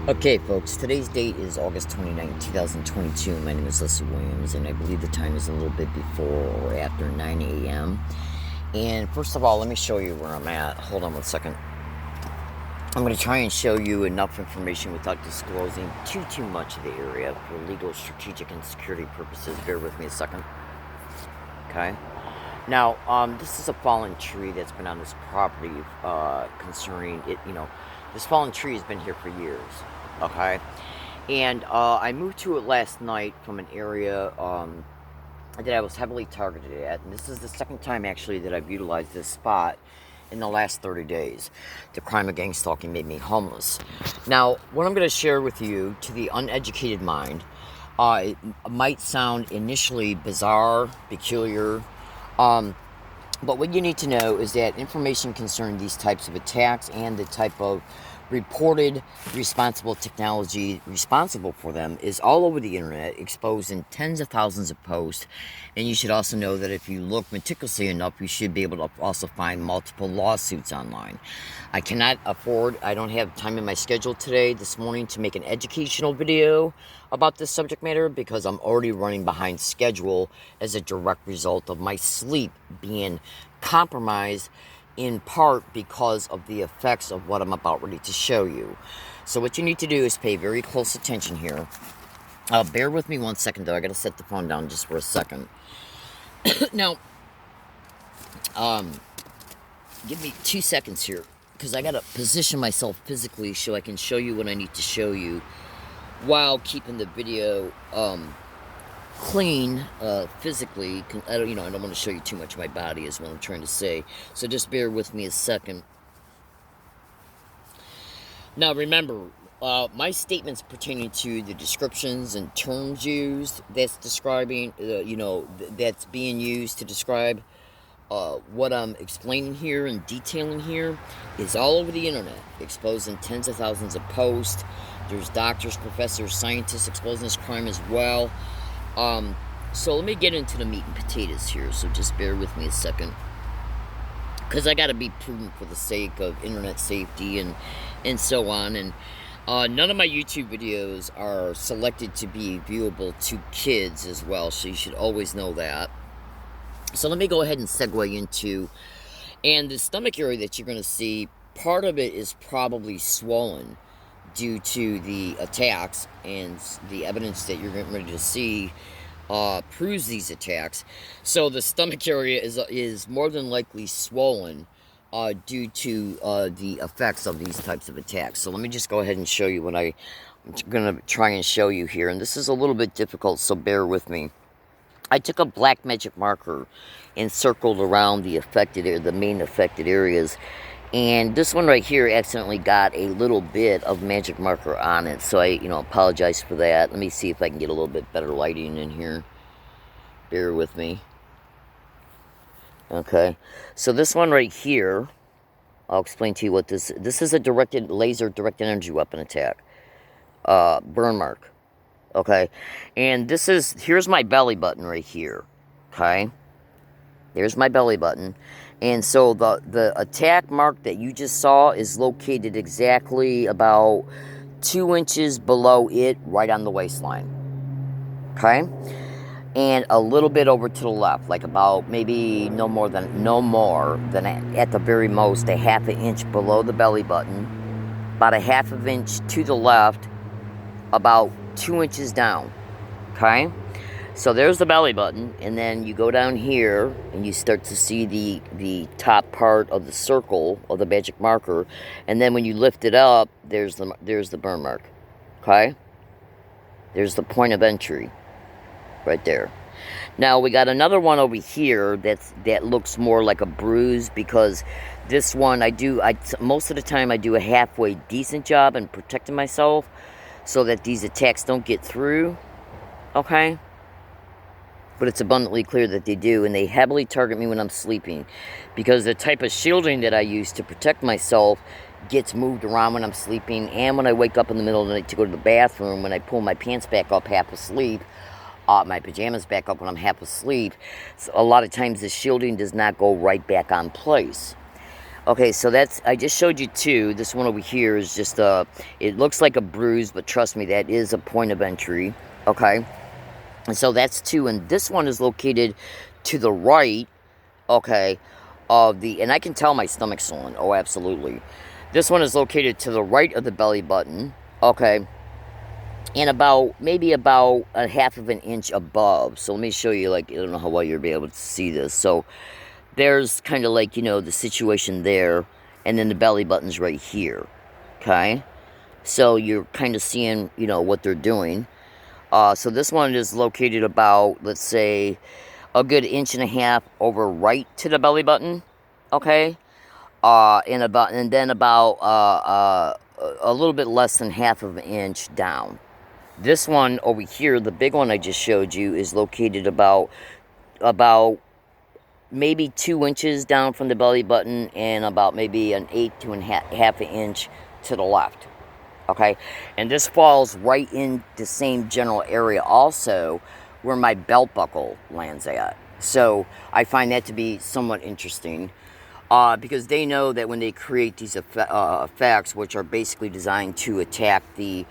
Okay, folks, today's date is August 29th, 2022. My name is Leslie Williams, and I believe the time is a little bit before or after 9 a.m. And first of all, let me show you where I'm at. Hold on one second. I'm going to try and show you enough information without disclosing too much of the area for legal, strategic, and security purposes. Bear with me a second. Okay? Now, this is a fallen tree that's been on this property concerning it, this fallen tree has been here for years, okay? And I moved to it last night from an area that I was heavily targeted at. And this is the second time, actually, that I've utilized this spot in the last 30 days. The crime of gang stalking made me homeless. Now, what I'm going to share with you, to the uneducated mind, it might sound initially bizarre, peculiar, but what you need to know is that information concerning these types of attacks and the type of reported responsible technology responsible for them is all over the internet, exposed in tens of thousands of posts. And you should also know that if you look meticulously enough, you should be able to also find multiple lawsuits online. I don't have time in my schedule this morning, to make an educational video about this subject matter, because I'm already running behind schedule as a direct result of my sleep being compromised, in part because of the effects of what I'm about ready to show you. So what you need to do is pay very close attention here. Bear with me one second, though. I got to set the phone down just for a second. Now, give me 2 seconds here, because I got to position myself physically so I can show you what I need to show you while keeping the video clean physically. I don't want to show you too much of my body, is what I'm trying to say. So just bear with me a second. Now remember, my statements pertaining to the descriptions and terms used, that's describing, that's being used to describe what I'm explaining here and detailing here, is all over the internet, exposed in tens of thousands of posts. There's doctors, professors, scientists exposing this crime as well. So let me get into the meat and potatoes here, so just bear with me a second, because I got to be prudent for the sake of internet safety and so on. And none of my YouTube videos are selected to be viewable to kids as well, so you should always know that. So let me go ahead and segue into, and the stomach area that you're going to see, part of it is probably swollen due to the attacks, and the evidence that you're getting ready to see proves these attacks. So the stomach area is more than likely swollen due to the effects of these types of attacks. So let me just go ahead and show you what I'm going to try and show you here. And this is a little bit difficult, so bear with me. I took a black magic marker and circled around the main affected areas. And this one right here accidentally got a little bit of magic marker on it. So I, apologize for that. Let me see if I can get a little bit better lighting in here. Bear with me. Okay. So this one right here, I'll explain to you what this is. A laser directed energy weapon attack. Burn mark. Okay. And here's my belly button right here. Okay. There's my belly button. And so the attack mark that you just saw is located exactly about 2 inches below it, right on the waistline. Okay? And a little bit over to the left, like about maybe no more than at the very most a half an inch below the belly button, about a half an inch to the left, about 2 inches down. Okay? So there's the belly button, and then you go down here and you start to see the top part of the circle of the magic marker, and then when you lift it up, there's the burn mark. Okay? There's the point of entry right there. Now we got another one over here that looks more like a bruise, because this one most of the time I do a halfway decent job in protecting myself so that these attacks don't get through. Okay? But it's abundantly clear that they do, and they heavily target me when I'm sleeping, because the type of shielding that I use to protect myself gets moved around when I'm sleeping, and when I wake up in the middle of the night to go to the bathroom, when I pull my pants back up half asleep, my pajamas back up when I'm half asleep, so a lot of times the shielding does not go right back on place. Okay, so that's, I just showed you two. This one over here is just, it looks like a bruise, but trust me, that is a point of entry. Okay, and so that's two, and this one is located to the right, okay, of the, and I can tell my stomach's swollen. Oh, absolutely. This one is located to the right of the belly button, okay, and about, maybe about a half of an inch above. So let me show you, like, I don't know how well you'll be able to see this. So there's kind of like, you know, the situation there, and then the belly button's right here, okay? So you're kind of seeing, you know, what they're doing. So this one is located about, let's say, a good inch and a half over right to the belly button, okay? And then about a little bit less than half of an inch down. This one over here, the big one I just showed you, is located about maybe 2 inches down from the belly button and about maybe an eighth to half an inch to the left. Okay, and this falls right in the same general area also where my belt buckle lands at. So I find that to be somewhat interesting. Because they know that when they create these effects, which are basically designed to attack the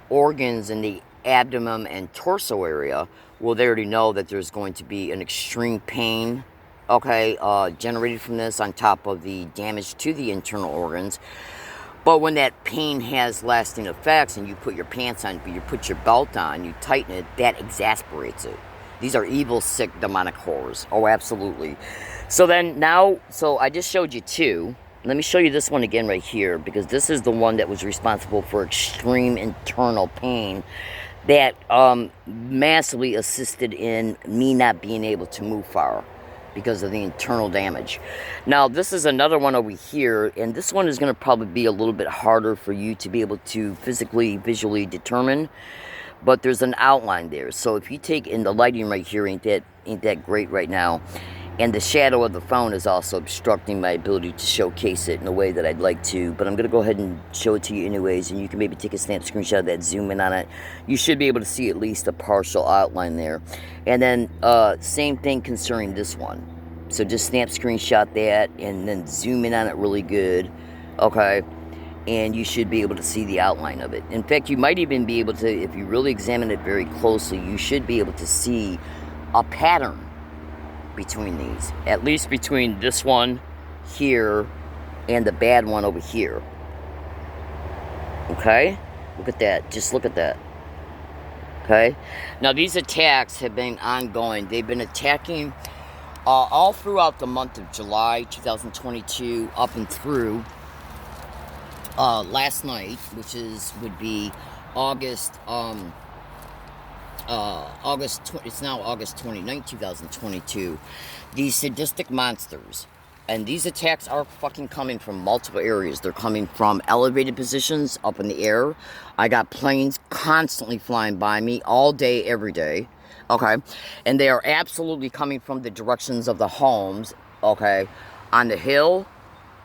organs in the abdomen and torso area, well, they already know that there's going to be an extreme pain, okay, generated from this on top of the damage to the internal organs. But when that pain has lasting effects and you put your pants on, you put your belt on, you tighten it, that exasperates it. These are evil, sick, demonic horrors. Oh, absolutely. So then now, so I just showed you two. Let me show you this one again right here, because this is the one that was responsible for extreme internal pain that massively assisted in me not being able to move far because of the internal damage. Now, this is another one over here, and this one is going to probably be a little bit harder for you to be able to physically, visually determine, but there's an outline there. So if you take in the lighting right here, ain't that great right now, and the shadow of the phone is also obstructing my ability to showcase it in a way that I'd like to, but I'm going to go ahead and show it to you anyways, and you can maybe take a snap screenshot of that, zoom in on it. You should be able to see at least a partial outline there. And then same thing concerning this one. So just snap screenshot that and then zoom in on it really good, okay? And you should be able to see the outline of it. In fact, you might even be able to, if you really examine it very closely, you should be able to see a pattern between these, at least between this one here and the bad one over here. Okay, look at that, just look at that. Okay, now these attacks have been ongoing. They've been attacking all throughout the month of July 2022 up and through last night, which would be August it's now August 29th, 2022. These sadistic monsters, and these attacks are fucking coming from multiple areas. They're coming from elevated positions up in the air. I got planes constantly flying by me all day, every day, okay? And they are absolutely coming from the directions of the homes, okay, on the hill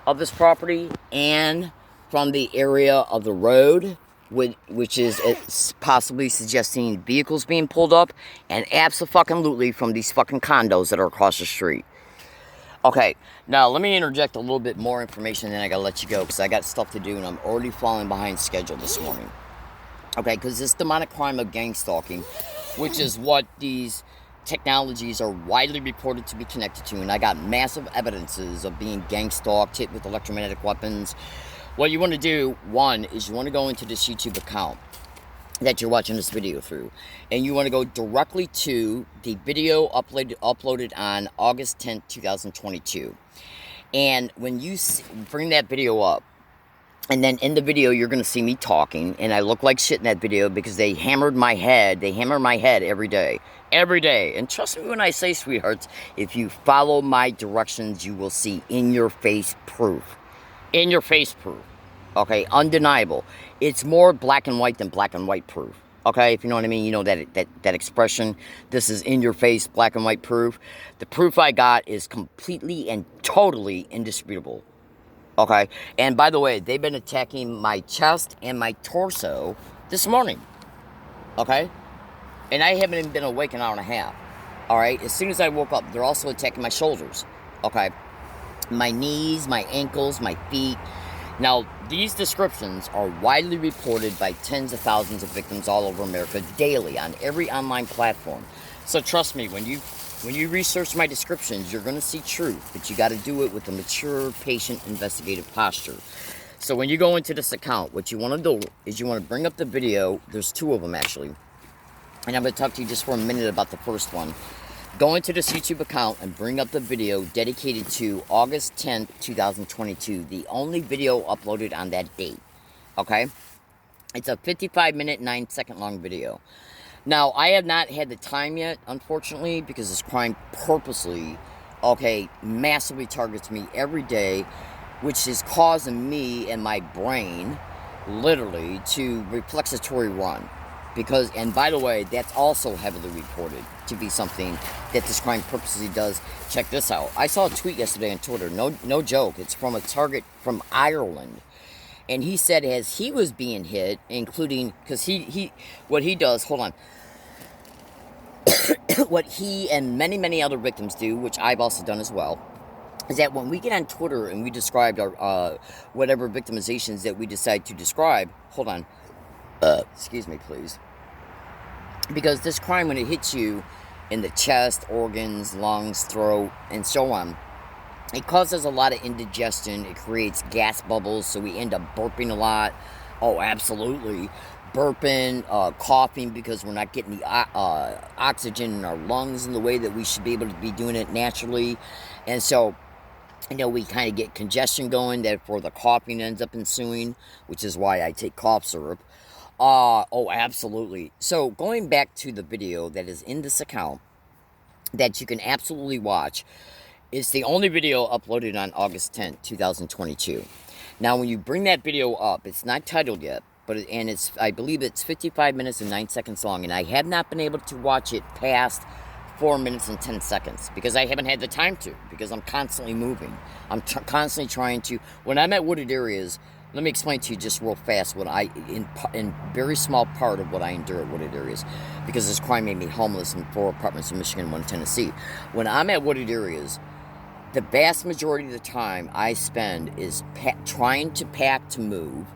of this property and from the area of the road, which is possibly suggesting vehicles being pulled up, and abso-fucking-lutely from these fucking condos that are across the street. Okay, now let me interject a little bit more information, and then I gotta let you go because I got stuff to do and I'm already falling behind schedule this morning. Okay, because this demonic crime of gang stalking, which is what these technologies are widely reported to be connected to, and I got massive evidences of being gang stalked, hit with electromagnetic weapons. What you want to do, one, is you want to go into this YouTube account that you're watching this video through, and you want to go directly to the video uploaded on August 10th, 2022. And when you bring that video up, and then in the video you're going to see me talking, and I look like shit in that video because they hammered my head. They hammer my head every day. Every day. And trust me when I say, sweethearts, if you follow my directions, you will see in-your-face proof. In-your-face proof. Okay, undeniable. It's more black and white than black and white proof. Okay, if you know what I mean, you know that expression. This is in-your-face, black and white proof. The proof I got is completely and totally indisputable. Okay, and by the way, they've been attacking my chest and my torso this morning. Okay, and I haven't even been awake an hour and a half. All right, as soon as I woke up, they're also attacking my shoulders. Okay. my knees, my ankles, my feet. Now, these descriptions are widely reported by tens of thousands of victims all over America daily on every online platform. So trust me, when you research my descriptions, you're going to see truth, but you got to do it with a mature, patient, investigative posture. So when you go into this account, what you want to do is you want to bring up the video. There's two of them, actually. And I'm going to talk to you just for a minute about the first one. Go into this YouTube account and bring up the video dedicated to August 10th, 2022. The only video uploaded on that date. Okay? It's a 55-minute, 9-second long video. Now, I have not had the time yet, unfortunately, because this crime purposely, massively targets me every day, which is causing me and my brain, literally, to reflexatory run. Because, and by the way, that's also heavily reported to be something that this crime purposely does. Check this out. I saw a tweet yesterday on Twitter. No joke. It's from a target from Ireland. And he said as he was being hit, including, because what he does, hold on. What he and many other victims do, which I've also done as well, is that when we get on Twitter and we describe our, whatever victimizations that we decide to describe, hold on. Excuse me, please. Because this crime, when it hits you in the chest, organs, lungs, throat, and so on, it causes a lot of indigestion. It creates gas bubbles, so we end up burping a lot. Oh, absolutely. Burping, coughing, because we're not getting the oxygen in our lungs in the way that we should be able to be doing it naturally. And so, we kind of get congestion going, therefore the coughing ends up ensuing, which is why I take cough syrup. Oh, absolutely. So, going back to the video that is in this account that you can absolutely watch, it's the only video uploaded on August 10th, 2022. Now, when you bring that video up, it's not titled yet, I believe it's 55 minutes and 9 seconds long, and I have not been able to watch it past 4 minutes and 10 seconds because I haven't had the time to, because I'm constantly moving. I'm constantly trying to, when I'm at wooded areas, let me explain to you just real fast what in very small part of what I endure at wooded areas, because this crime made me homeless in 4 apartments in Michigan and 1 in Tennessee. When I'm at wooded areas, the vast majority of the time I spend is trying to pack to move,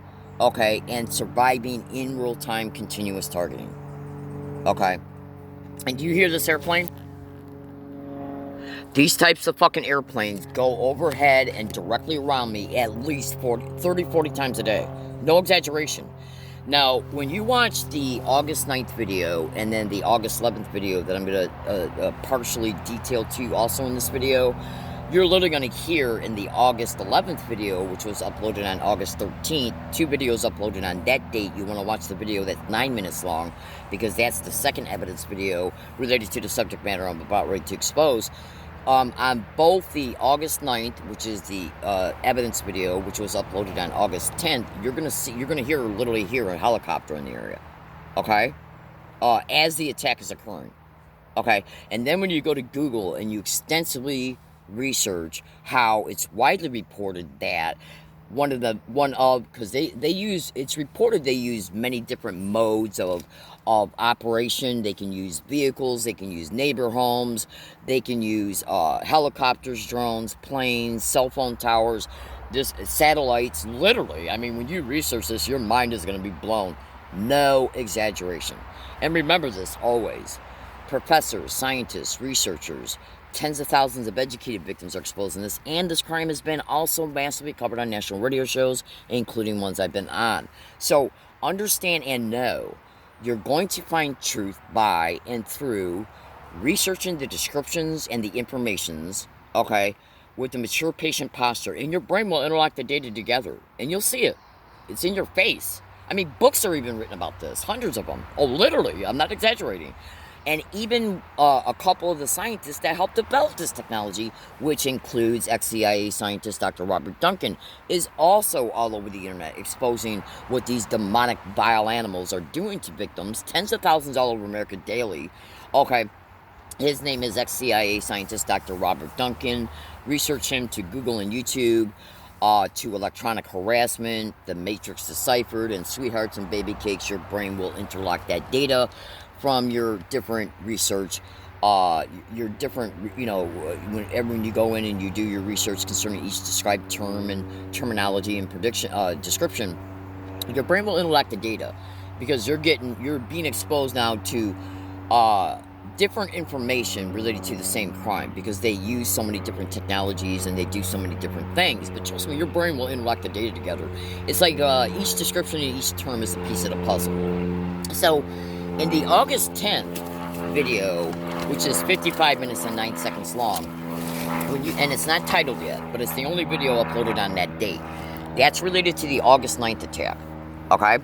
and surviving in real-time continuous targeting, And do you hear this airplane? These types of fucking airplanes go overhead and directly around me at least 30, 40 times a day. No exaggeration. Now, when you watch the August 9th video and then the August 11th video that I'm going to partially detail to you also in this video, you're literally going to hear in the August 11th video, which was uploaded on August 13th, 2 videos uploaded on that date. You want to watch the video that's 9 minutes long, because that's the second evidence video related to the subject matter I'm about ready to expose. On both the August 9th, which is the evidence video, which was uploaded on August 10th, you're gonna literally hear a helicopter in the area, as the attack is occurring, and then when you go to Google and you extensively research how it's widely reported that because it's reported they use many different modes of operation. They can use vehicles, they can use neighbor homes, they can use helicopters, drones, planes, cell phone towers, satellites. Literally, I mean, when you research this, your mind is going to be blown. No exaggeration. And remember this always. Professors, scientists, researchers, tens of thousands of educated victims are exposed in this, and this crime has been also massively covered on national radio shows, including ones I've been on. So understand and know you're going to find truth by and through researching the descriptions and the informations, with the mature patient posture, and your brain will interact the data together, and you'll see it. It's in your face. I mean, books are even written about this, hundreds of them. Oh, literally, I'm not exaggerating. And even a couple of the scientists that helped develop this technology, which includes ex-CIA scientist Dr. Robert Duncan, is also all over the internet exposing what these demonic, vile animals are doing to victims. Tens of thousands all over America daily. His name is ex-CIA scientist Dr. Robert Duncan. Research him to Google and YouTube, to electronic harassment, the Matrix Deciphered, and Sweethearts and Baby Cakes. Your brain will interlock that data from your different research your different, when you go in and you do your research concerning each described term and terminology and description, your brain will intellect the data, because you're being exposed now to different information related to the same crime, because they use so many different technologies and they do so many different things. But trust me, your brain will interact the data together. It's like each description and each term is a piece of the puzzle. So in the August 10th video, which is 55 minutes and 9 seconds long, and it's not titled yet, but it's the only video uploaded on that date, that's related to the August 9th attack. Okay?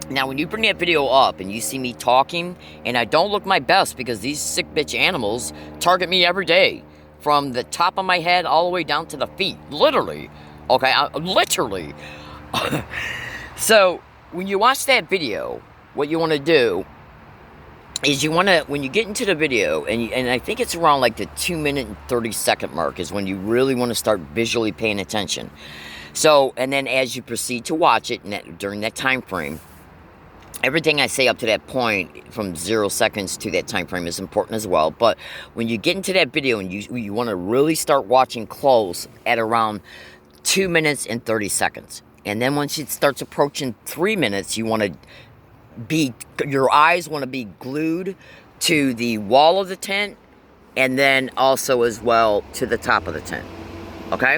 Now, when you bring that video up and you see me talking, and I don't look my best because these sick bitch animals target me every day, from the top of my head all the way down to the feet, literally. Okay, literally. So, when you watch that video, what you want to do is when you get into the video, and I think it's around like the 2-minute and 30-second mark is when you really want to start visually paying attention. So, and then as you proceed to watch it during that time frame, everything I say up to that point, from 0 seconds to that time frame, is important as well. But when you get into that video and you want to really start watching close at around 2 minutes and 30 seconds. And then once it starts approaching 3 minutes, your eyes want to be glued to the wall of the tent, and then also as well to the top of the tent. Okay?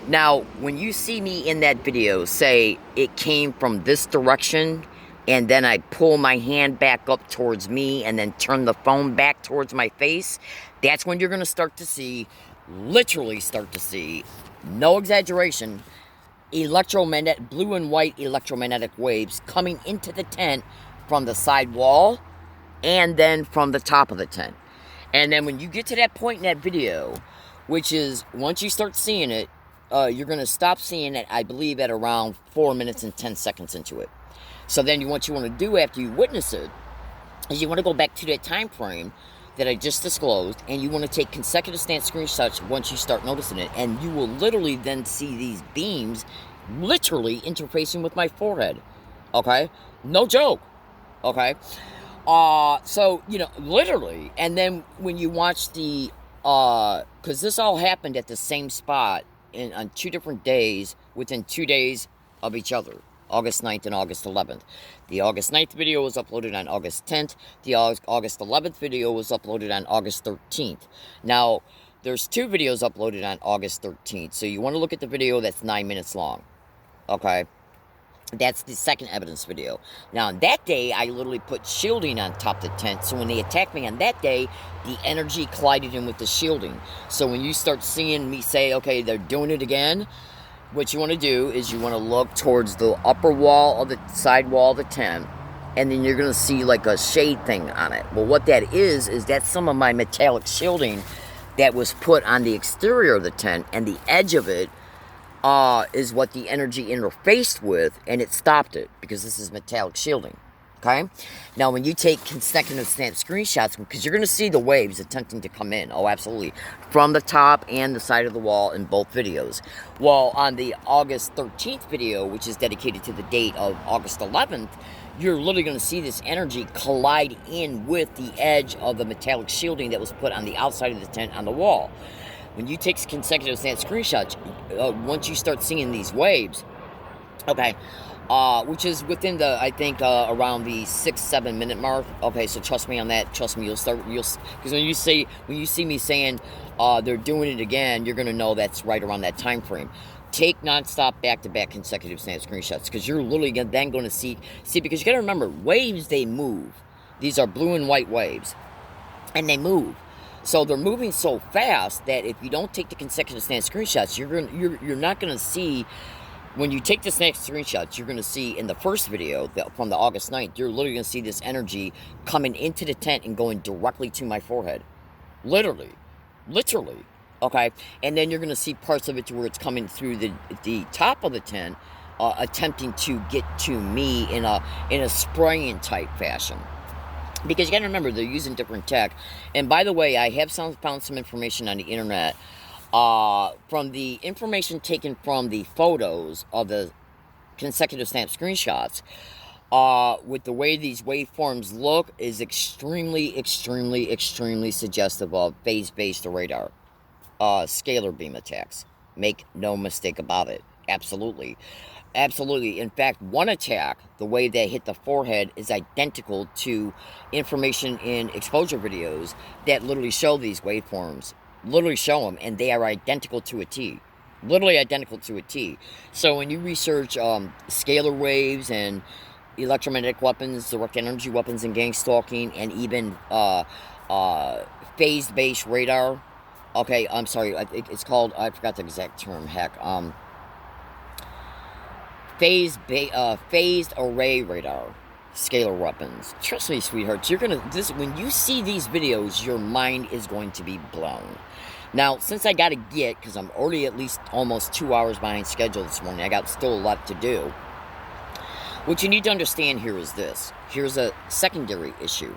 Now, when you see me in that video say it came from this direction, and then I pull my hand back up towards me and then turn the phone back towards my face, that's when you're going to literally start to see, no exaggeration, blue and white electromagnetic waves coming into the tent from the side wall and then from the top of the tent. And then when you get to that point in that video, which is, once you start seeing it, you're going to stop seeing it, I believe, at around 4 minutes and 10 seconds into it. So then what you want to do after you witness it is you want to go back to that time frame that I just disclosed, and you want to take consecutive stance screenshots once you start noticing it, and you will literally then see these beams literally interfacing with my forehead. Okay? No joke. Okay? So, literally, and then when you watch because this all happened at the same spot on 2 different days within 2 days of each other. August 9th and August 11th. The August 9th video was uploaded on August 10th. The August 11th video was uploaded on August 13th. Now, there's 2 videos uploaded on August 13th. So you want to look at the video that's 9 minutes long. Okay? That's the second evidence video. Now, on that day, I literally put shielding on top of the tent. So when they attacked me on that day, the energy collided in with the shielding. So when you start seeing me say, okay, they're doing it again, what you want to do is you want to look towards the upper wall of the side wall of the tent, and then you're going to see like a shade thing on it. Well, what that is that's some of my metallic shielding that was put on the exterior of the tent, and the edge of it is what the energy interfaced with, and it stopped it, because this is metallic shielding. Okay? Now, when you take consecutive snap screenshots, because you're going to see the waves attempting to come in, oh, absolutely, from the top and the side of the wall in both videos. Well, on the August 13th video, which is dedicated to the date of August 11th, you're literally going to see this energy collide in with the edge of the metallic shielding that was put on the outside of the tent on the wall. When you take consecutive snap screenshots, once you start seeing these waves, okay, which is within the, I think, around the 6-7 minute mark. Okay, so trust me on that. Trust me, because when you see me saying they're doing it again, you're gonna know that's right around that time frame. Take nonstop back-to-back consecutive snap screenshots, because you're literally then going to see, because you gotta remember, waves, they move. These are blue and white waves, and they move. So they're moving so fast that if you don't take the consecutive snap screenshots, you're not gonna see. When you take the snap screenshots, you're going to see in the first video from the August 9th, you're literally going to see this energy coming into the tent and going directly to my forehead. Literally. Okay? And then you're going to see parts of it to where it's coming through the top of the tent, attempting to get to me in a spraying type fashion. Because you got to remember, they're using different tech. And by the way, I have found some information on the internet. From the information taken from the photos of the consecutive snap screenshots, with the way these waveforms look, is extremely, extremely, extremely suggestive of phase-based radar, scalar beam attacks. Make no mistake about it. Absolutely. Absolutely. In fact, one attack, the way they hit the forehead, is identical to information in exposure videos that literally show these waveforms. Literally show them, and they are identical to a T. Literally identical to a T. So when you research scalar waves and electromagnetic weapons, direct energy weapons, and gang stalking, and even phase-based radar. Okay, I'm sorry. It's called, I forgot the exact term. Heck, phased array radar, scalar weapons. Trust me, sweethearts. When you see these videos, your mind is going to be blown. Now, since I got to get, because I'm already at least almost 2 hours behind schedule this morning, I got still a lot to do. What you need to understand here is this. Here's a secondary issue.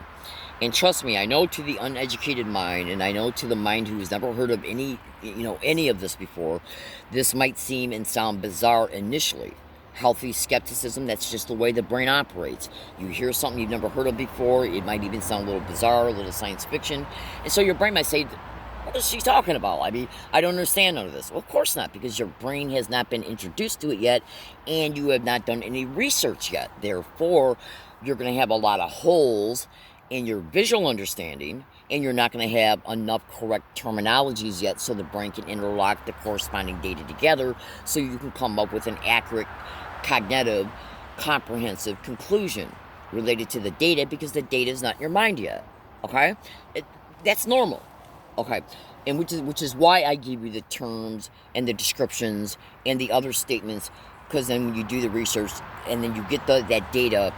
And trust me, I know to the uneducated mind, and I know to the mind who has never heard of any of this before, this might seem and sound bizarre initially. Healthy skepticism, that's just the way the brain operates. You hear something you've never heard of before, it might even sound a little bizarre, a little science fiction, and so your brain might say, what is she talking about? I mean, I don't understand none of this. Well, of course not, because your brain has not been introduced to it yet, and you have not done any research yet. Therefore, you're going to have a lot of holes in your visual understanding, and you're not going to have enough correct terminologies yet so the brain can interlock the corresponding data together so you can come up with an accurate, cognitive, comprehensive conclusion related to the data, because the data is not in your mind yet. Okay? That's normal. Okay, and which is why I give you the terms and the descriptions and the other statements, because then when you do the research and then you get that data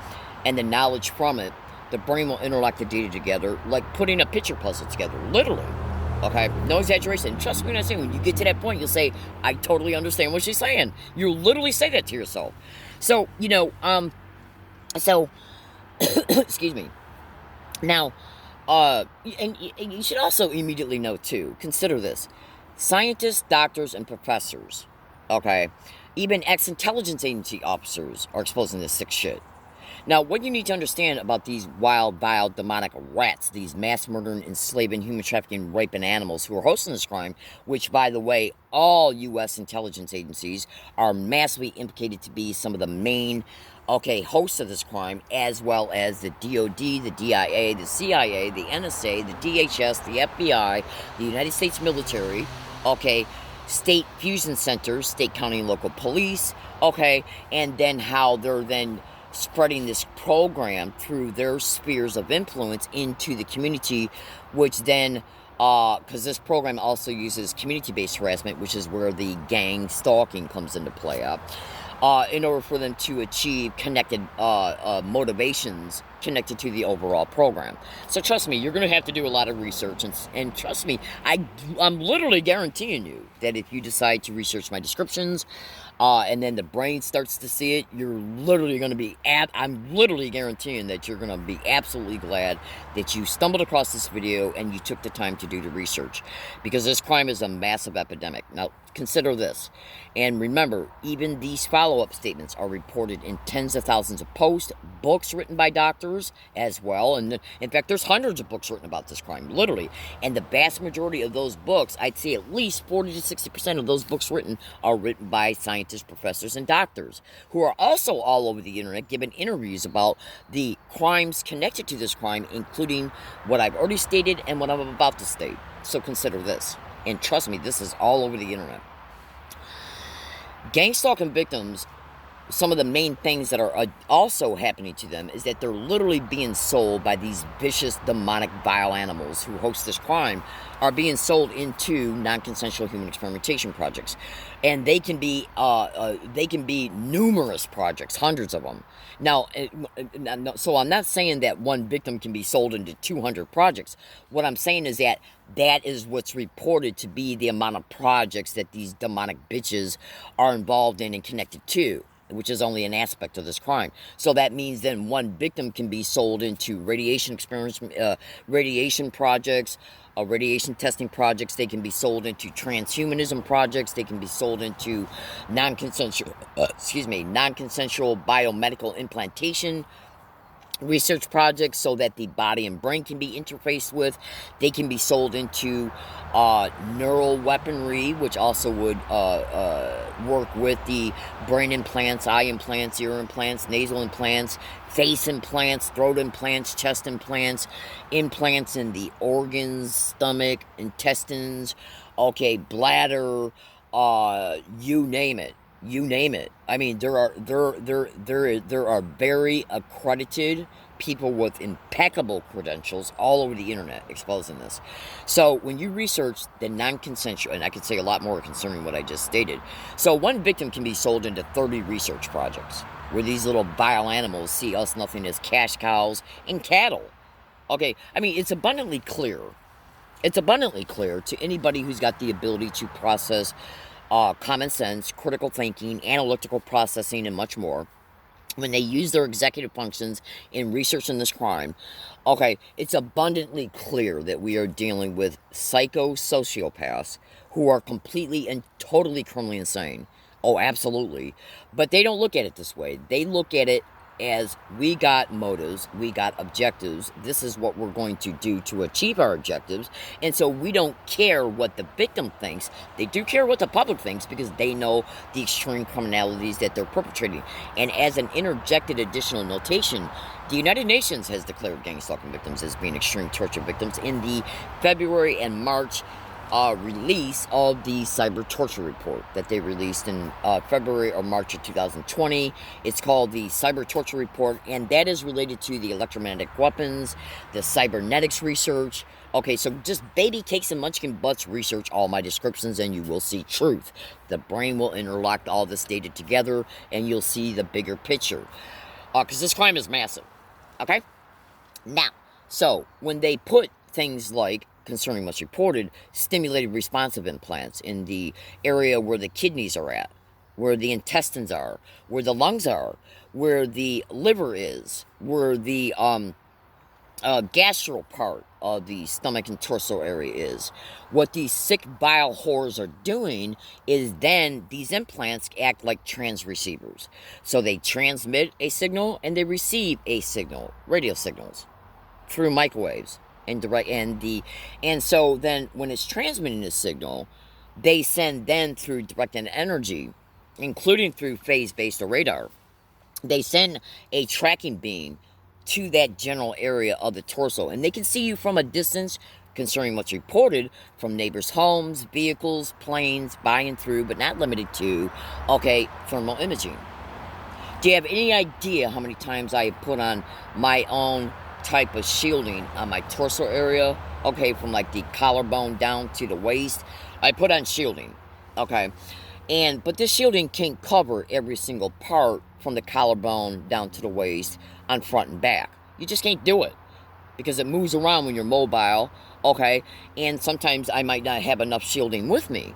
and the knowledge from it, the brain will interlock the data together like putting a picture puzzle together, literally. Okay, no exaggeration. Trust me when I say, when you get to that point, you'll say, I totally understand what she's saying. You'll literally say that to yourself. So, excuse me. Now, and you should also immediately know, too, consider this. Scientists, doctors, and professors, okay, even ex-intelligence agency officers are exposing this sick shit. Now, what you need to understand about these wild, vile, demonic rats, these mass-murdering, enslaving, human trafficking, raping animals who are hosting this crime, which, by the way, all U.S. intelligence agencies are massively implicated to be some of the main hosts of this crime, as well as the DOD, the DIA, the CIA, the NSA, the DHS, the FBI, the United States military, state fusion centers, state, county, and local police, and then how they're then spreading this program through their spheres of influence into the community, which then, because this program also uses community-based harassment, which is where the gang stalking comes into play up. In order for them to achieve connected motivations connected to the overall program. So trust me, you're going to have to do a lot of research, and trust me, I'm literally guaranteeing you that if you decide to research my descriptions, and then the brain starts to see it, you're literally going to be, I'm literally guaranteeing that you're going to be absolutely glad that you stumbled across this video and you took the time to do the research, because this crime is a massive epidemic. Now, consider this, and remember, even these follow-up statements are reported in tens of thousands of posts, books written by doctors as well, and in fact, there's hundreds of books written about this crime, literally, and the vast majority of those books, I'd say at least 40 to 60% of those books written are written by scientists, professors, and doctors, who are also all over the internet giving interviews about the crimes connected to this crime, including what I've already stated and what I'm about to state. So consider this, and trust me, this is all over the internet. Gang stalking victims, some of the main things that are also happening to them is that they're literally being sold by these vicious, demonic, vile animals who host this crime, are being sold into non-consensual human experimentation projects. And they can be numerous projects, hundreds of them. Now, so I'm not saying that one victim can be sold into 200 projects. What I'm saying is that is what's reported to be the amount of projects that these demonic bitches are involved in and connected to. which is only an aspect of this crime. So that means then one victim can be sold into radiation experiments, radiation projects, radiation testing projects. They can be sold into transhumanism projects. They can be sold into non-consensual, non-consensual biomedical implantation research projects, so that the body and brain can be interfaced with. They can be sold into neural weaponry, which also would work with the brain implants, eye implants, ear implants, nasal implants, face implants, throat implants, chest implants, implants in the organs, stomach, intestines, okay, bladder, you name it. You name it. I mean, there are very accredited people with impeccable credentials all over the internet exposing this. So when you research the non-consensual, and I could say a lot more concerning what I just stated. So one victim can be sold into 30 research projects where these little vile animals see us nothing as cash cows and cattle. Okay, I mean, it's abundantly clear. It's abundantly clear to anybody who's got the ability to process common sense, critical thinking, analytical processing, and much more. When they use their executive functions in researching this crime, okay, it's abundantly clear that we are dealing with psychosociopaths who are completely and totally criminally insane. Oh, absolutely. But they don't look at it this way. They look at it as, we got motives, we got objectives, this is what we're going to do to achieve our objectives, and so we don't care what the victim thinks. They do care what the public thinks, because they know the extreme criminalities that they're perpetrating. And as an interjected additional notation, the United Nations has declared gang stalking victims as being extreme torture victims in the February and March release of the cyber torture report that they released in February or March of 2020. It's called the Cyber Torture Report, and that is related to the electromagnetic weapons, the cybernetics research. Okay, so just baby cakes and munchkin butts research all my descriptions, and you will see truth. The brain will interlock all this data together, and you'll see the bigger picture. Because this crime is massive. Okay? Now, so when they put things like, concerning what's reported, stimulated responsive implants in the area where the kidneys are at, where the intestines are, where the lungs are, where the liver is, where the gastral part of the stomach and torso area is. What these sick bile whores are doing is then these implants act like transreceivers. So they transmit a signal and they receive a signal, radio signals, through microwaves. And so then when it's transmitting the signal, they send then through directed energy, including through phase-based or radar, they send a tracking beam to that general area of the torso, and they can see you from a distance, concerning what's reported from neighbors' homes, vehicles, planes, by and through, but not limited to, okay, thermal imaging. Do you have any idea how many times I have put on my own type of shielding on my torso area? Okay, from like the collarbone down to the waist, I put on shielding. Okay, but this shielding can't cover every single part from the collarbone down to the waist on front and back. You just can't do it, because it moves around when you're mobile. Okay, and sometimes I might not have enough shielding with me.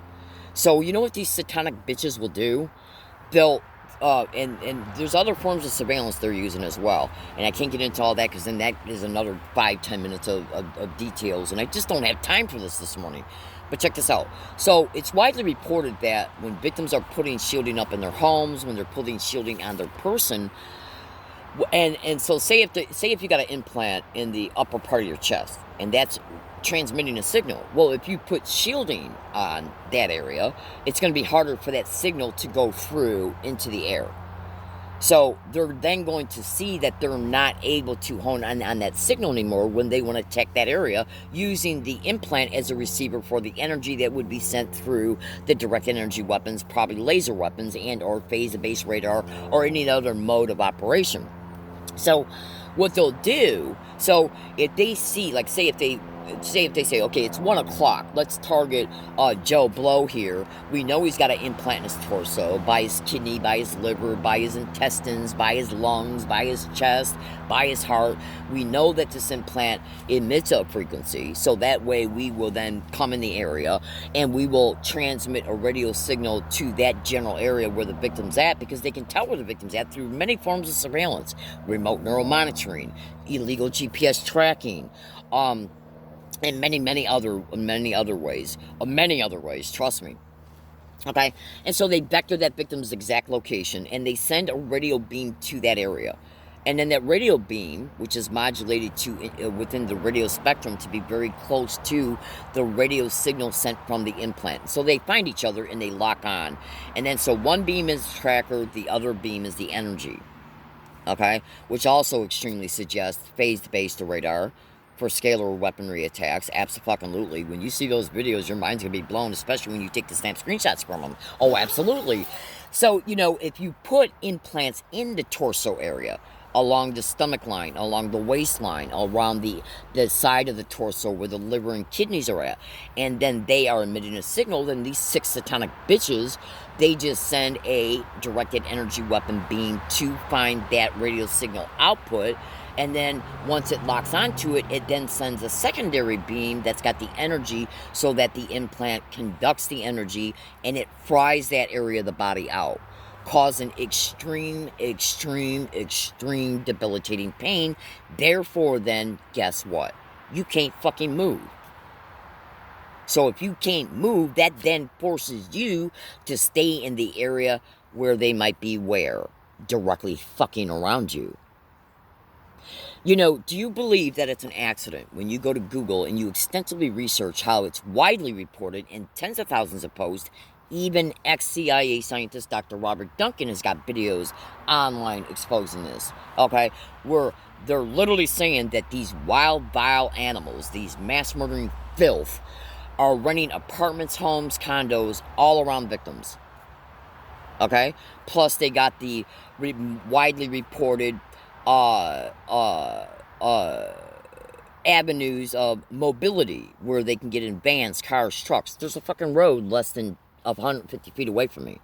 So you know what these satanic bitches will do? They'll and there's other forms of surveillance they're using as well, and I can't get into all that, because then that is another 5-10 minutes of details, and I just don't have time for this morning. But check this out. So it's widely reported that when victims are putting shielding up in their homes, when they're putting shielding on their person, and so say if you got an implant in the upper part of your chest, and that's transmitting a signal. Well, if you put shielding on that area, it's going to be harder for that signal to go through into the air. So they're then going to see that they're not able to hone on that signal anymore when they want to attack that area, using the implant as a receiver for the energy that would be sent through the direct energy weapons, probably laser weapons and or phase-based radar or any other mode of operation. So what they'll do, so if they see, like say if they say if they say, okay, it's 1 o'clock, let's target Joe Blow here. We know he's got an implant in his torso, by his kidney, by his liver, by his intestines, by his lungs, by his chest, by his heart. We know that this implant emits a frequency, so that way we will then come in the area and we will transmit a radio signal to that general area where the victim's at, because they can tell where the victim's at through many forms of surveillance, remote neural monitoring, illegal GPS tracking, and many other ways, trust me. Okay, and so they vector that victim's exact location and they send a radio beam to that area, and then that radio beam, which is modulated to within the radio spectrum to be very close to the radio signal sent from the implant. So they find each other and they lock on, and then so one beam is the tracker, the other beam is the energy. Okay, which also extremely suggests phased-based radar for scalar weaponry attacks. Absolutely. When you see those videos, your mind's going to be blown, especially when you take the snap screenshots from them. Oh, absolutely. So, if you put implants in the torso area, along the stomach line, along the waistline, around the side of the torso where the liver and kidneys are at, and then they are emitting a signal, then these 6 satanic bitches, they just send a directed energy weapon beam to find that radio signal output. And then once it locks onto it, it then sends a secondary beam that's got the energy so that the implant conducts the energy and it fries that area of the body out, causing extreme debilitating pain. Therefore, then, guess what? You can't fucking move. So if you can't move, that then forces you to stay in the area where they might be directly fucking around you. Do you believe that it's an accident when you go to Google and you extensively research how it's widely reported in tens of thousands of posts? Even ex-CIA scientist Dr. Robert Duncan has got videos online exposing this, okay? Where they're literally saying that these wild, vile animals, these mass-murdering filth, are renting apartments, homes, condos all around victims, okay? Plus, they got the widely reported avenues of mobility where they can get in vans, cars, trucks. There's a fucking road less than 150 feet away from me.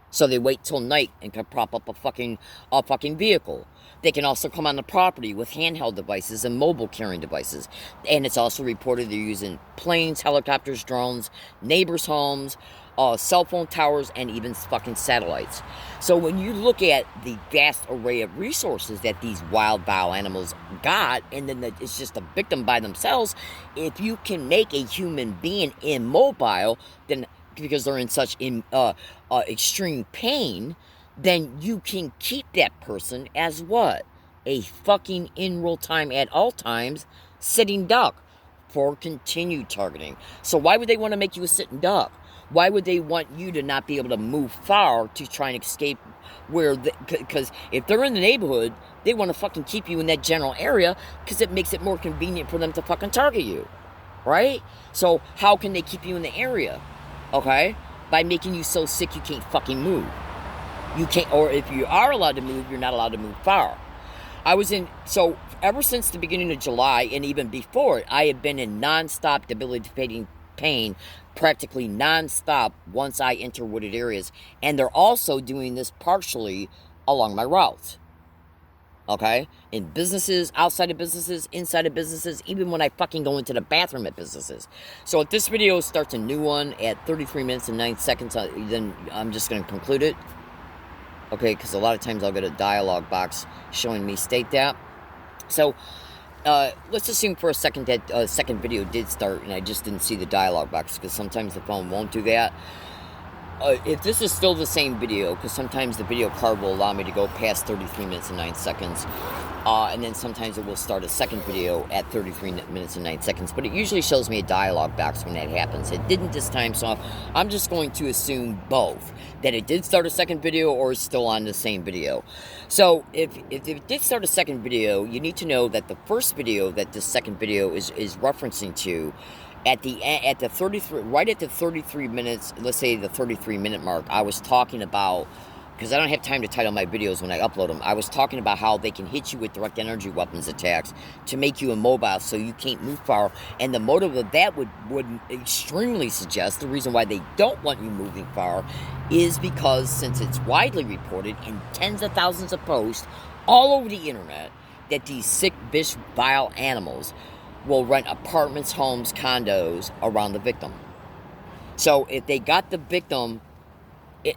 So they wait till night and can prop up a fucking vehicle. They can also come on the property with handheld devices and mobile carrying devices. And it's also reported they're using planes, helicopters, drones, neighbors' homes, cell phone towers, and even fucking satellites. So when you look at the vast array of resources that these wild, vile animals got, and then it's just a victim by themselves, if you can make a human being immobile, then because they're in such extreme pain, then you can keep that person as what? A fucking in real time at all times sitting duck for continued targeting. So why would they want to make you a sitting duck? Why would they want you to not be able to move far to try and escape because if they're in the neighborhood, they want to fucking keep you in that general area because it makes it more convenient for them to fucking target you, right? So how can they keep you in the area? Okay? By making you so sick you can't fucking move. You can't, or if you are allowed to move, you're not allowed to move far. So ever since the beginning of July and even before it, I have been in non-stop debilitating pain, practically non-stop once I enter wooded areas. And they're also doing this partially along my routes. Okay? In businesses, outside of businesses, inside of businesses, even when I fucking go into the bathroom at businesses. So if this video starts a new one at 33 minutes and 9 seconds, then I'm just going to conclude it. Okay, because a lot of times I'll get a dialogue box showing me state that. So, let's assume for a second that second video did start and I just didn't see the dialogue box, because sometimes the phone won't do that. If this is still the same video, because sometimes the video card will allow me to go past 33 minutes and 9 seconds, and then sometimes it will start a second video at 33 minutes and 9 seconds, but it usually shows me a dialogue box when that happens. It didn't this time, so I'm just going to assume both, that it did start a second video or is still on the same video. So if it did start a second video, you need to know that the first video that this second video is referencing to, at the 33 minutes, let's say the 33-minute mark, I was talking about because I don't have time to title my videos when I upload them. I was talking about how they can hit you with direct energy weapons attacks to make you immobile so you can't move far. And the motive of that would extremely suggest the reason why they don't want you moving far is because, since it's widely reported in tens of thousands of posts all over the internet, that these sick, vicious, vile animals will rent apartments, homes, condos around the victim. So if they got the victim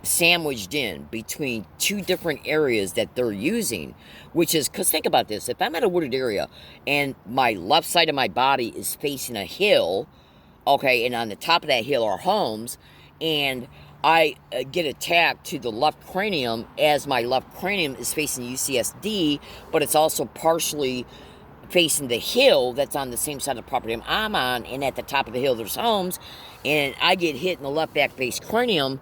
sandwiched in between two different areas that they're using, which is, because think about this, if I'm at a wooded area and my left side of my body is facing a hill, okay, and on the top of that hill are homes, and I get attacked to the left cranium as my left cranium is facing UCSD, but it's also partially facing the hill that's on the same side of the property I'm on, and at the top of the hill there's homes, and I get hit in the left back base cranium,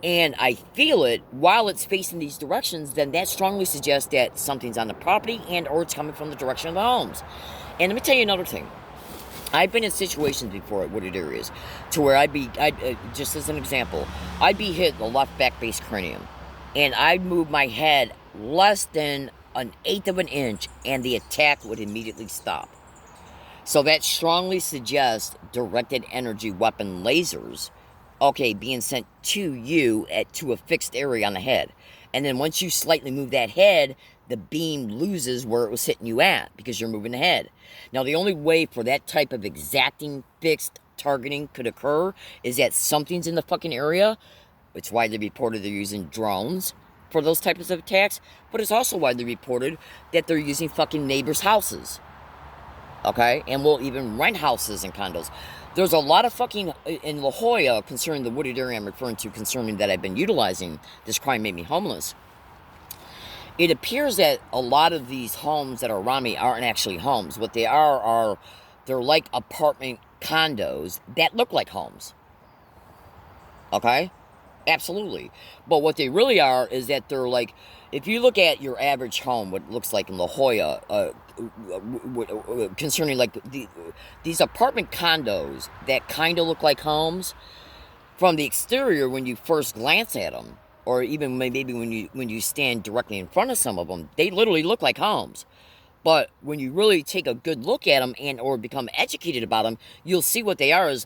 and I feel it while it's facing these directions, then that strongly suggests that something's on the property and or it's coming from the direction of the homes. And let me tell you another thing. I've been in situations before at wooded areas to where just as an example, I'd be hit in the left back base cranium, and I'd move my head less than an eighth of an inch, and the attack would immediately stop. So that strongly suggests directed energy weapon lasers, okay, being sent to you to a fixed area on the head. And then once you slightly move that head, the beam loses where it was hitting you at because you're moving the head. Now, the only way for that type of exacting fixed targeting could occur is that something's in the fucking area. It's widely reported they're using drones for those types of attacks, but it's also widely reported that they're using fucking neighbors' houses, okay, and will even rent houses and condos. There's a lot of fucking, in La Jolla, concerning the wooded area I'm referring to, concerning that I've been utilizing, this crime made me homeless. It appears that a lot of these homes that are around me aren't actually homes. What they are they're like apartment condos that look like homes, okay? Absolutely. But what they really are is that they're like, if you look at your average home, what it looks like in La Jolla, concerning like these apartment condos that kind of look like homes, from the exterior when you first glance at them, or even maybe when you stand directly in front of some of them, they literally look like homes. But when you really take a good look at them and or become educated about them, you'll see what they are is,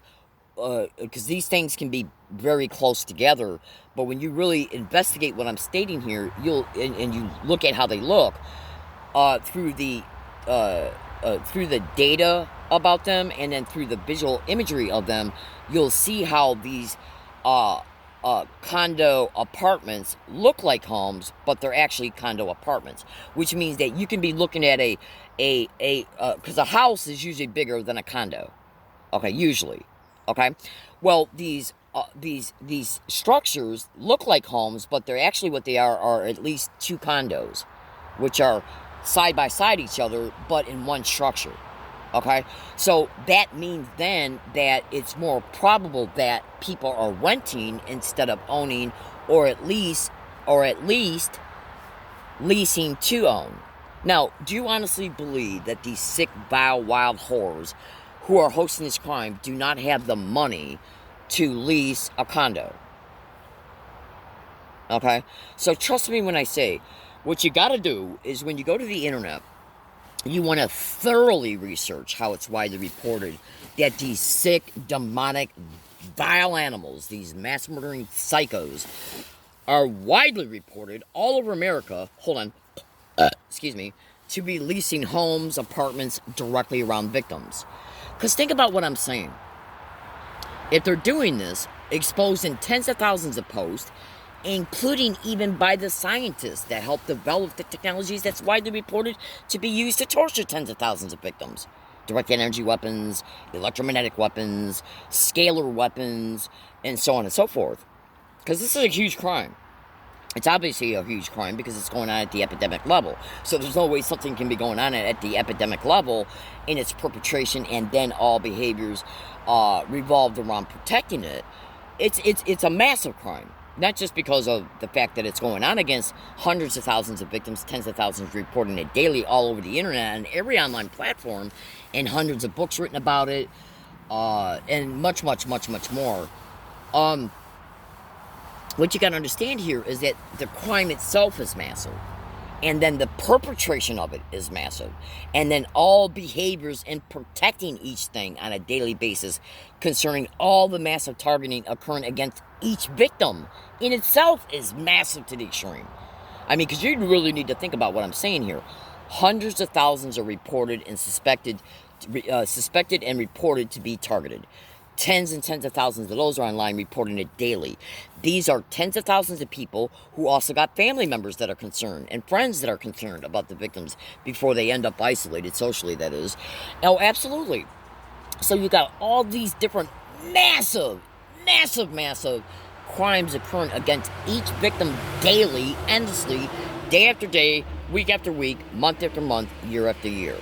because these things can be very close together, but when you really investigate what I'm stating here, and you look at how they look through the data about them, and then through the visual imagery of them, you'll see how these condo apartments look like homes, but they're actually condo apartments, which means that you can be looking at because a house is usually bigger than a condo, okay, usually. Okay, well, these structures look like homes, but they're actually, what they are at least two condos, which are side by side each other, but in one structure. Okay, so that means then that it's more probable that people are renting instead of owning, or at least leasing to own. Now, do you honestly believe that these sick, vile, wild whores who are hosting this crime do not have the money to lease a condo? Okay? So trust me when I say, what you gotta do is, when you go to the internet, you want to thoroughly research how it's widely reported that these sick, demonic, vile animals, these mass-murdering psychos, are widely reported all over America, to be leasing homes, apartments directly around victims. Because think about what I'm saying. If they're doing this, exposing tens of thousands of posts, including even by the scientists that help develop the technologies that's widely reported to be used to torture tens of thousands of victims. Direct energy weapons, electromagnetic weapons, scalar weapons, and so on and so forth. Because this is a huge crime. It's obviously a huge crime because it's going on at the epidemic level. So there's no way something can be going on at the epidemic level in its perpetration, and then all behaviors revolved around protecting it. It's a massive crime. Not just because of the fact that it's going on against hundreds of thousands of victims, tens of thousands reporting it daily all over the internet and every online platform, and hundreds of books written about it, and much, much, much, much more. what you got to understand here is that the crime itself is massive. And then the perpetration of it is massive. And then all behaviors in protecting each thing on a daily basis concerning all the massive targeting occurring against each victim in itself is massive to the extreme. I mean, because you really need to think about what I'm saying here. Hundreds of thousands are reported and suspected and reported to be targeted. Tens and tens of thousands of those are online reporting it daily. These are tens of thousands of people who also got family members that are concerned and friends that are concerned about the victims before they end up isolated socially, that is. Oh, absolutely. So you got all these different massive crimes occurring against each victim daily, endlessly, day after day, week after week, month after month, year after year.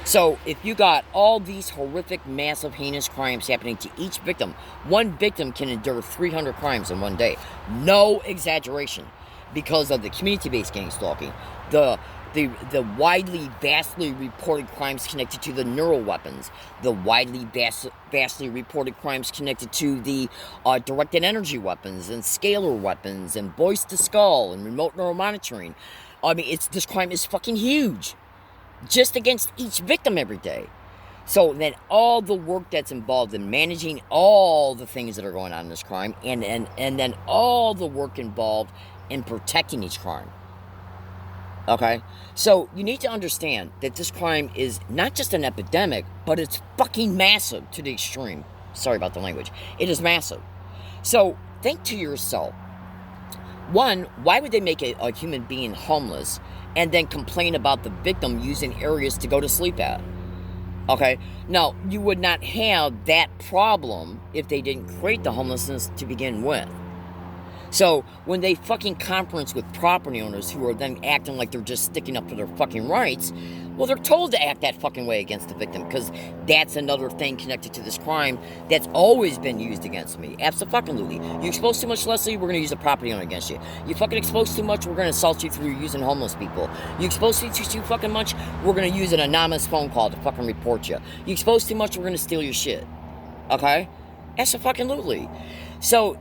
So if you got all these horrific, massive, heinous crimes happening to each victim, one victim can endure 300 crimes in one day. No exaggeration. Because of the community-based gang stalking, the widely, vastly reported crimes connected to the neural weapons, the widely, vastly reported crimes connected to the directed energy weapons and scalar weapons and voice to skull and remote neural monitoring. I mean, this crime is fucking huge. Just against each victim every day. So then all the work that's involved in managing all the things that are going on in this crime and then all the work involved in protecting each crime. Okay? So you need to understand that this crime is not just an epidemic, but it's fucking massive to the extreme. Sorry about the language. It is massive. So think to yourself, one, why would they make a human being homeless and then complain about the victim using areas to go to sleep at? Okay? Now, you would not have that problem if they didn't create the homelessness to begin with. So, when they fucking conference with property owners who are then acting like they're just sticking up for their fucking rights, well, they're told to act that fucking way against the victim, because that's another thing connected to this crime that's always been used against me. Absolutely. You expose too much, Leslie, we're going to use a property owner against you. You fucking expose too much, we're going to assault you through using homeless people. You expose too fucking much, we're going to use an anonymous phone call to fucking report you. You expose too much, we're going to steal your shit. Okay? Absolutely. So,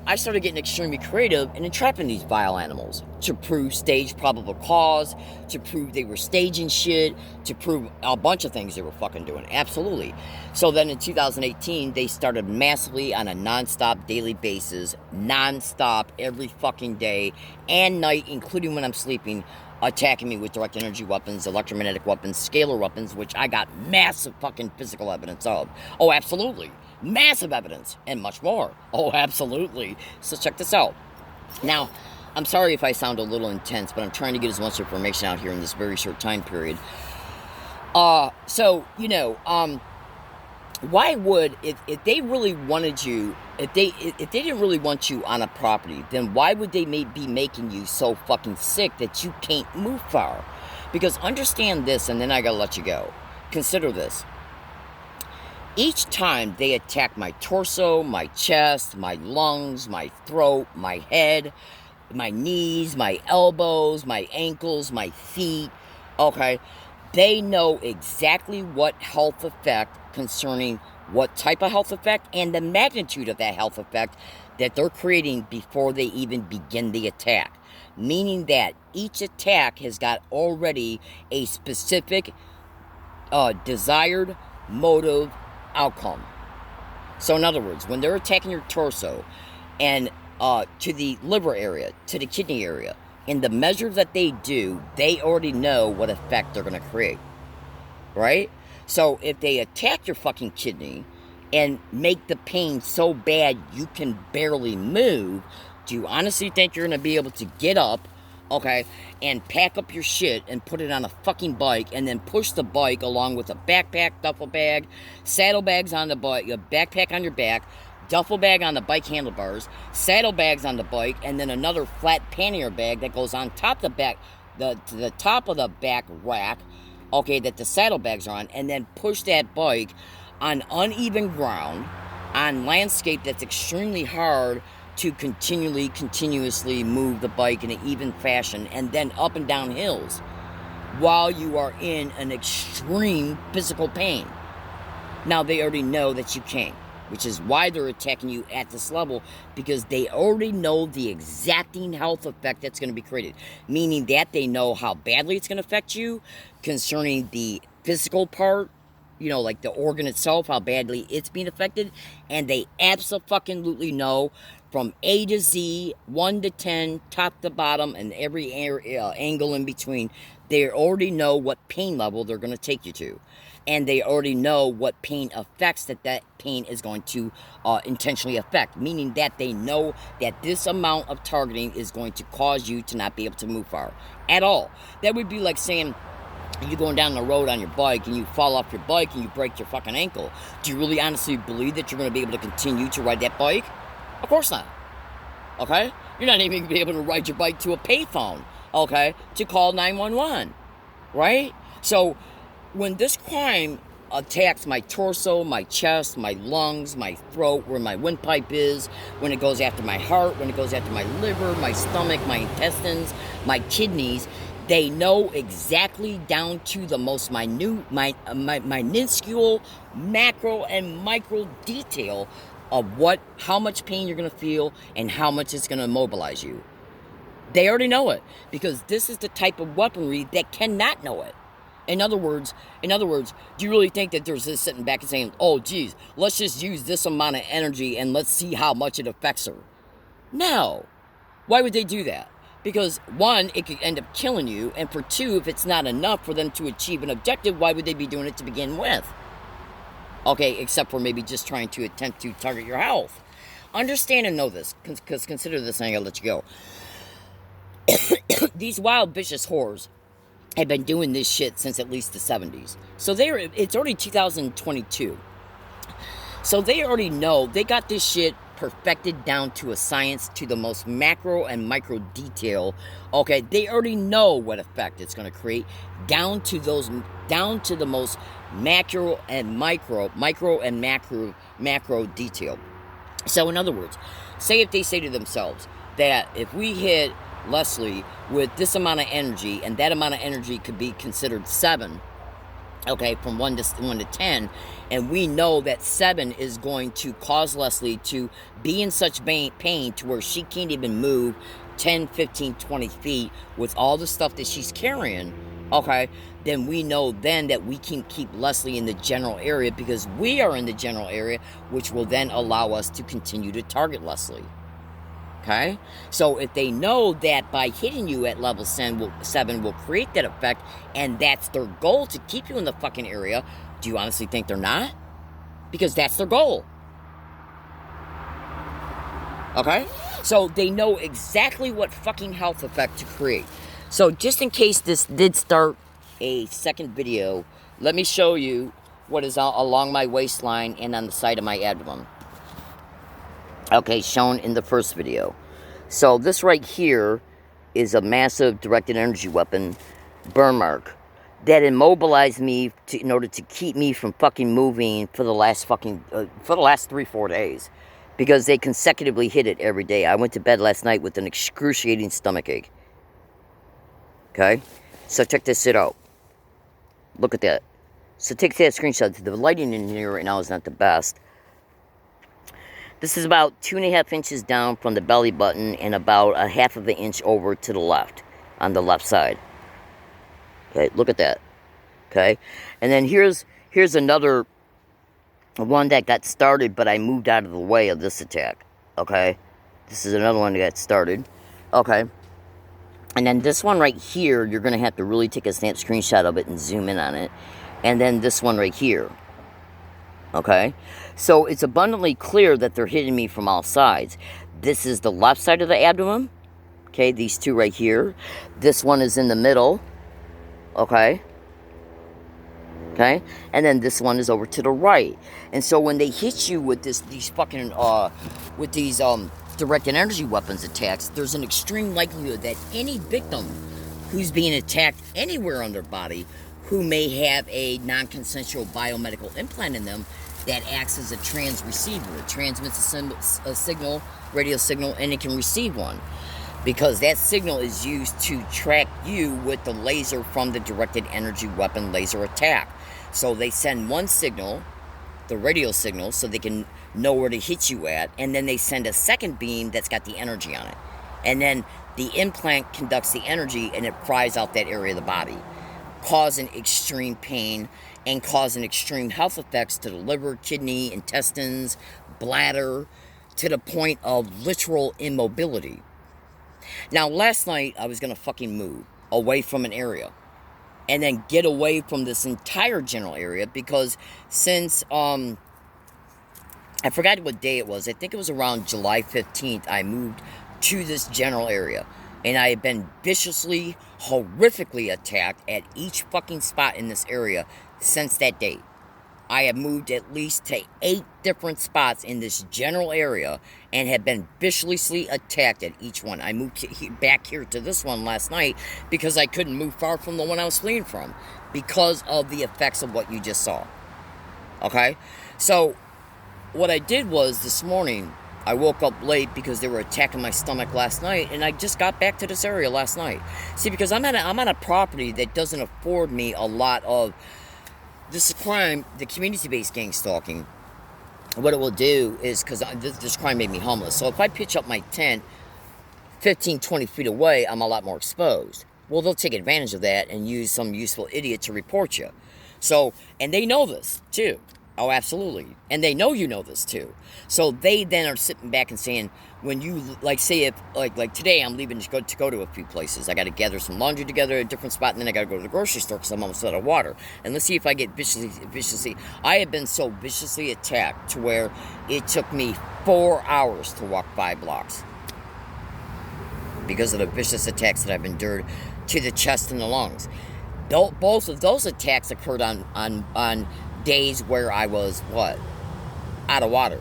I started getting extremely creative and entrapping these vile animals to prove staged probable cause, to prove they were staging shit, to prove a bunch of things they were fucking doing. Absolutely. So then in 2018, they started massively on a non-stop daily basis, non-stop every fucking day and night, including when I'm sleeping, attacking me with direct energy weapons, electromagnetic weapons, scalar weapons, which I got massive fucking physical evidence of. Oh, absolutely. Massive evidence, and much more. Oh, absolutely. So check this out. Now, I'm sorry if I sound a little intense, but I'm trying to get as much information out here in this very short time period. Why would, if they really wanted you, if they didn't really want you on a property, then why would they be making you so fucking sick that you can't move far? Because understand this, and then I gotta let you go. Consider this. Each time they attack my torso, my chest, my lungs, my throat, my head, my knees, my elbows, my ankles, my feet, okay, they know exactly what health effect concerning what type of health effect and the magnitude of that health effect that they're creating before they even begin the attack. Meaning that each attack has got already a specific desired motive outcome. So in other words, when they're attacking your torso and to the liver area, to the kidney area, in the measure that they do, they already know what effect they're going to create. Right? So if they attack your fucking kidney and make the pain so bad you can barely move, do you honestly think you're going to be able to get up, okay, and pack up your shit and put it on a fucking bike and then push the bike along with a backpack, duffel bag, saddlebags on the bike, a backpack on your back, duffel bag on the bike handlebars, saddlebags on the bike, and then another flat pannier bag that goes on top of the back, the top of the back rack, okay, that the saddlebags are on, and then push that bike on uneven ground, on landscape that's extremely hard to continuously move the bike in an even fashion, and then up and down hills while you are in an extreme physical pain. Now, they already know that you can't. which is why they're attacking you at this level, because they already know the exacting health effect that's going to be created, meaning that they know how badly it's going to affect you concerning the physical part, you know, like the organ itself, how badly it's being affected, and they absolutely know from A to Z, 1 to 10, top to bottom, and every angle in between. They already know what pain level they're going to take you to. And they already know what pain effects that pain is going to intentionally affect. Meaning that they know that this amount of targeting is going to cause you to not be able to move far at all. That would be like saying you're going down the road on your bike and you fall off your bike and you break your fucking ankle. Do you really honestly believe that you're going to be able to continue to ride that bike? Of course not. Okay? You're not even going to be able to ride your bike to a payphone. Okay? To call 911. Right? So, when this crime attacks my torso, my chest, my lungs, my throat, where my windpipe is, when it goes after my heart, when it goes after my liver, my stomach, my intestines, my kidneys, they know exactly down to the most minute, minuscule, macro, and micro detail of how much pain you're going to feel and how much it's going to immobilize you. They already know it, because this is the type of weaponry that cannot know it. In other words, do you really think that there's this sitting back and saying, oh, geez, let's just use this amount of energy and let's see how much it affects her? No. Why would they do that? Because, one, it could end up killing you, and for two, if it's not enough for them to achieve an objective, why would they be doing it to begin with? Okay, except for maybe just trying to attempt to target your health. Understand and know this, because consider this and I'll let you go. These wild, vicious whores have been doing this shit since at least the 70s. So it's already 2022. So they already know, they got this shit perfected down to a science, to the most macro and micro detail. Okay, they already know what effect it's going to create, down to the most macro and macro detail. So in other words, say if they say to themselves that if we hit Leslie with this amount of energy, and that amount of energy could be considered 7, okay, from 1 to 10, and we know that 7 is going to cause Leslie to be in such pain to where she can't even move 10, 15, 20 feet with all the stuff that she's carrying, okay, then we know then that we can keep Leslie in the general area, because we are in the general area, which will then allow us to continue to target Leslie. Okay? So if they know that by hitting you at level 7 will create that effect, and that's their goal, to keep you in the fucking area, do you honestly think they're not? Because that's their goal. Okay? So they know exactly what fucking health effect to create. So just in case this did start a second video, let me show you what is along my waistline and on the side of my abdomen. Okay, shown in the first video. So this right here is a massive directed energy weapon, burn mark, that immobilized me in order to keep me from fucking moving for the last 3-4 days, because they consecutively hit it every day. I went to bed last night with an excruciating stomachache. Okay, so check this shit out. Look at that. So take that screenshot. The lighting in here right now is not the best. This is about 2.5 inches down from the belly button and about 1/2 of an inch over to the left, on the left side. Okay, look at that. Okay, and then here's another one that got started, but I moved out of the way of this attack. Okay, this is another one that got started. Okay, and then this one right here, you're going to have to really take a snap screenshot of it and zoom in on it. And then this one right here. Okay, so it's abundantly clear that they're hitting me from all sides. This is the left side of the abdomen. Okay, these two right here. This one is in the middle. Okay. Okay, and then this one is over to the right. And so when they hit you with these directed energy weapons attacks, there's an extreme likelihood that any victim who's being attacked anywhere on their body, who may have a non-consensual biomedical implant in them that acts as a transceiver. It transmits a signal, radio signal, and it can receive one, because that signal is used to track you with the laser from the directed energy weapon laser attack. So they send one signal, the radio signal so they can know where to hit you at, and then they send a second beam that's got the energy on it. And then the implant conducts the energy and it fries out that area of the body, causing extreme pain and causing extreme health effects to the liver, kidney, intestines, bladder, to the point of literal immobility. Now, last night, I was going to fucking move away from an area and then get away from this entire general area because since, I forgot what day it was. I think it was around July 15th, I moved to this general area. And I have been viciously, horrifically attacked at each fucking spot in this area since that date. I have moved at least to 8 different spots in this general area and have been viciously attacked at each one. I moved back here to this one last night because I couldn't move far from the one I was fleeing from because of the effects of what you just saw. Okay? So, what I did was this morning, I woke up late because they were attacking my stomach last night, and I just got back to this area last night. See, because I'm on a property that doesn't afford me a lot of this crime, the community-based gang stalking. What it will do is, because this crime made me homeless, so if I pitch up my tent 15, 20 feet away, I'm a lot more exposed. Well, they'll take advantage of that and use some useful idiot to report you. So, and they know this, too. Oh, absolutely. And they know you know this, too. So they then are sitting back and saying, when you, like, say if, like today, I'm leaving to go to a few places. I got to gather some laundry together at a different spot, and then I got to go to the grocery store because I'm almost out of water. And let's see if I get viciously, I have been so viciously attacked to where it took me 4 hours to walk 5 blocks because of the vicious attacks that I've endured to the chest and the lungs. Both of those attacks occurred on days where I was, what? Out of water.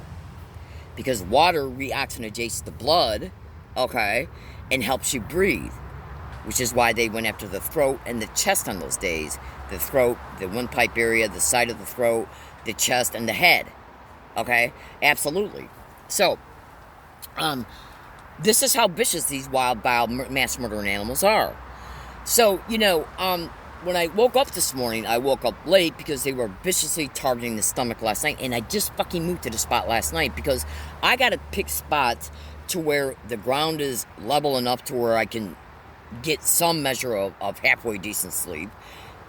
Because water reoxygenates the blood, okay, and helps you breathe. Which is why they went after the throat and the chest on those days. The throat, the windpipe area, the side of the throat, the chest, and the head. Okay? Absolutely. So, this is how vicious these wild mass murdering animals are. So, you know, when I woke up this morning, I woke up late because they were viciously targeting the stomach last night, and I just fucking moved to the spot last night because I gotta pick spots to where the ground is level enough to where I can get some measure of halfway decent sleep,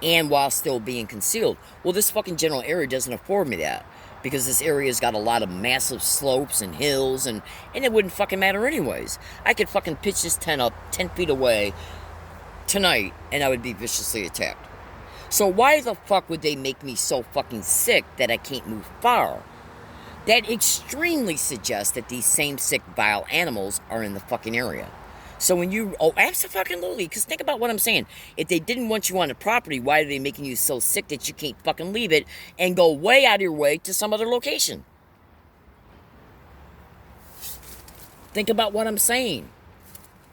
and while still being concealed. Well, this fucking general area doesn't afford me that, because this area's got a lot of massive slopes and hills, and it wouldn't fucking matter anyways. I could fucking pitch this tent up 10 feet away tonight, and I would be viciously attacked. So why the fuck would they make me so fucking sick that I can't move far? That extremely suggests that these same sick, vile animals are in the fucking area. So when you, oh, absolutely, because think about what I'm saying. If they didn't want you on the property, why are they making you so sick that you can't fucking leave it and go way out of your way to some other location? Think about what I'm saying.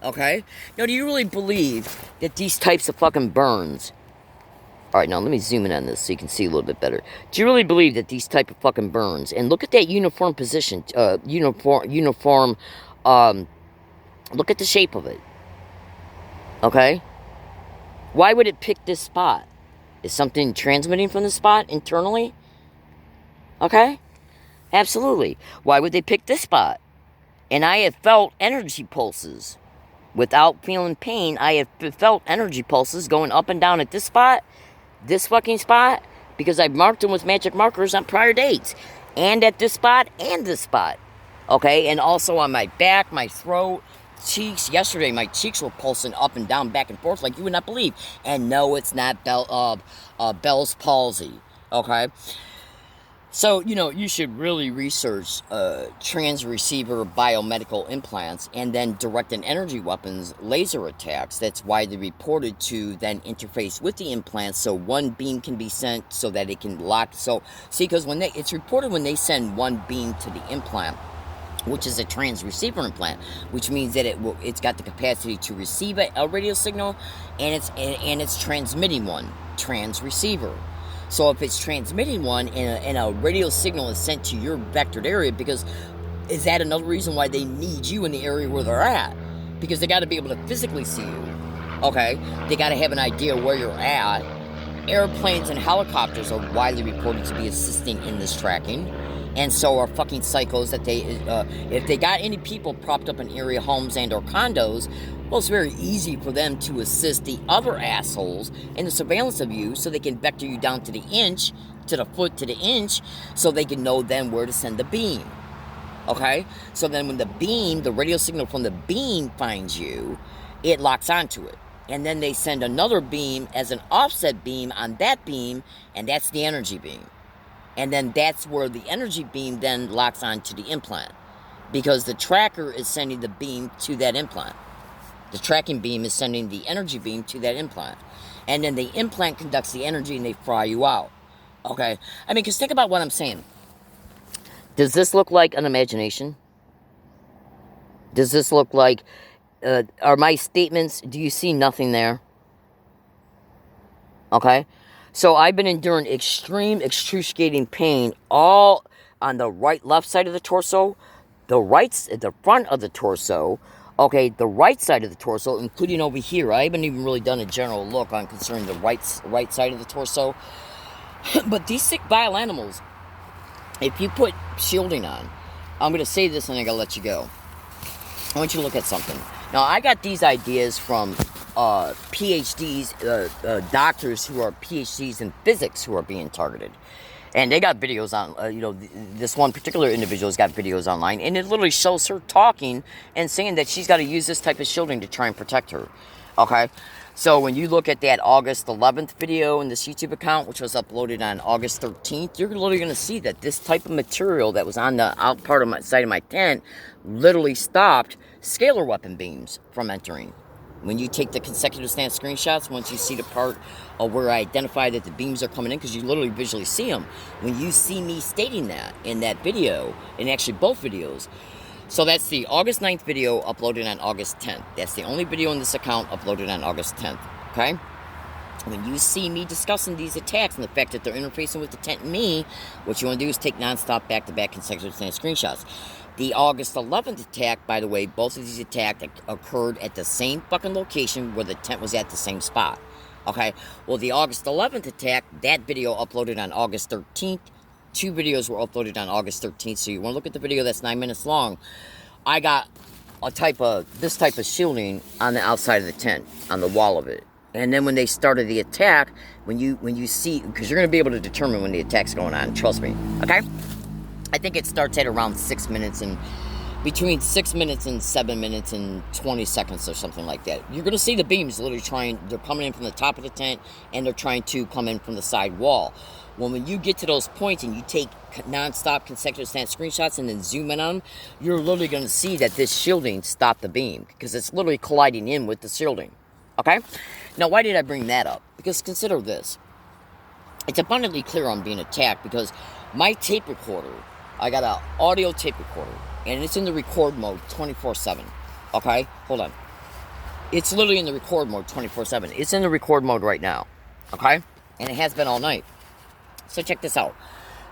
Okay? Now, do you really believe that these types of fucking burns... Alright, now let me zoom in on this so you can see a little bit better. Do you really believe that these type of fucking burns... And look at that uniform position. Uniform... Look at the shape of it. Okay? Why would it pick this spot? Is something transmitting from the spot internally? Okay? Absolutely. Why would they pick this spot? And I have felt energy pulses. Without feeling pain, I have felt energy pulses going up and down at this spot, this fucking spot, because I've marked them with magic markers on prior dates. And at this spot, and this spot. Okay? And also on my back, my throat, cheeks. Yesterday, my cheeks were pulsing up and down, back and forth, like you would not believe. And no, it's not Bell's palsy. Okay? So, you know, you should really research transreceiver biomedical implants and then direct and energy weapons laser attacks. That's why they reported to then interface with the implants so one beam can be sent so that it can lock. So, see, because it's reported when they send one beam to the implant, which is a transreceiver implant, which means that it's got the capacity to receive a radio signal and it's transmitting one, transreceiver. So if it's transmitting one and a radio signal is sent to your vectored area, because is that another reason why they need you in the area where they're at? Because they got to be able to physically see you, okay? They got to have an idea where you're at, airplanes and helicopters are widely reported to be assisting in this tracking. And so are fucking psychos that they, if they got any people propped up in area homes and or condos, well, it's very easy for them to assist the other assholes in the surveillance of you so they can vector you down to the inch, to the foot, to the inch, so they can know then where to send the beam. Okay? So then when the beam, the radio signal from the beam finds you, it locks onto it. And then they send another beam as an offset beam on that beam, and that's the energy beam. And then that's where the energy beam then locks onto the implant. Because the tracker is sending the beam to that implant. The tracking beam is sending the energy beam to that implant. And then the implant conducts the energy and they fry you out. Okay? I mean, because think about what I'm saying. Does this look like an imagination? Does this look like... are my statements... Do you see nothing there? Okay? So I've been enduring extreme, excruciating pain all on the left side of the torso, the front of the torso, okay, the right side of the torso, including over here. I haven't even really done a general look on concerning the right side of the torso. But these sick vile animals, if you put shielding on, I'm going to say this and I'm going to let you go. I want you to look at something. Now, I got these ideas from PhDs, doctors who are PhDs in physics who are being targeted. And they got videos on, this one particular individual's got videos online, and it literally shows her talking and saying that she's got to use this type of shielding to try and protect her. Okay? So when you look at that August 11th video in this YouTube account, which was uploaded on August 13th, you're literally going to see that this type of material that was on the out part of my side of my tent literally stopped scalar weapon beams from entering. When you take the consecutive stance screenshots, once you see the part of where I identify that the beams are coming in, because you literally visually see them, when you see me stating that in that video, and actually both videos. So that's the August 9th video uploaded on August 10th. That's the only video in this account uploaded on August 10th, okay? When you see me discussing these attacks and the fact that they're interfacing with the tent and me, what you want to do is take non-stop back-to-back consecutive stance screenshots. The August 11th attack, by the way, both of these attacks occurred at the same fucking location where the tent was at the same spot. Okay? Well, the August 11th attack, that video uploaded on August 13th. 2 videos were uploaded on August 13th. So you want to look at the video that's 9 minutes long. I got this type of shielding on the outside of the tent, on the wall of it. And then when they started the attack, when you see, because you're going to be able to determine when the attack's going on, trust me. Okay? I think it starts at around 6 minutes, and between 6 minutes and 7 minutes and 20 seconds or something like that. You're going to see the beams literally they're coming in from the top of the tent, and they're trying to come in from the side wall. Well, when you get to those points and you take non-stop consecutive stance screenshots and then zoom in on them, you're literally going to see that this shielding stopped the beam, because it's literally colliding in with the shielding. Okay? Now, why did I bring that up? Because consider this. It's abundantly clear I'm being attacked because my tape recorder, I got an audio tape recorder, and it's in the record mode 24/7. Okay? Hold on. It's literally in the record mode 24/7. It's in the record mode right now. Okay? And it has been all night. So check this out.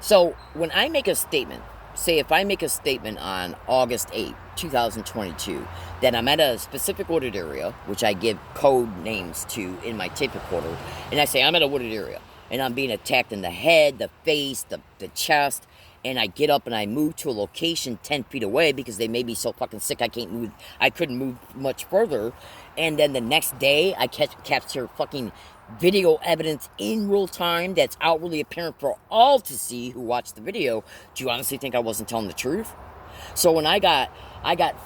So when I make a statement, say if I make a statement on August 8, 2022, that I'm at a specific wooded area, which I give code names to in my tape recorder, and I say I'm at a wooded area, and I'm being attacked in the head, the face, the chest, and I get up and I move to a location 10 feet away because they made me so fucking sick I couldn't move much further, and then the next day I capture fucking video evidence in real time that's outwardly apparent for all to see who watched the video. Do you honestly think I wasn't telling the truth? So when I got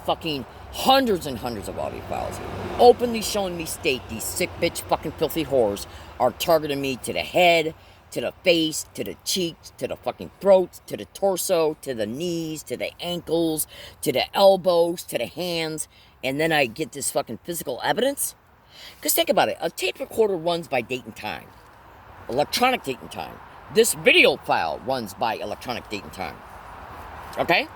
fucking hundreds and hundreds of audio files openly showing me state these sick bitch fucking filthy whores are targeting me to the head, to the face, to the cheeks, to the fucking throat, to the torso, to the knees, to the ankles, to the elbows, to the hands, and then I get this fucking physical evidence. Because think about it, a tape recorder runs by date and time. Electronic date and time. This video file runs by electronic date and time. Okay?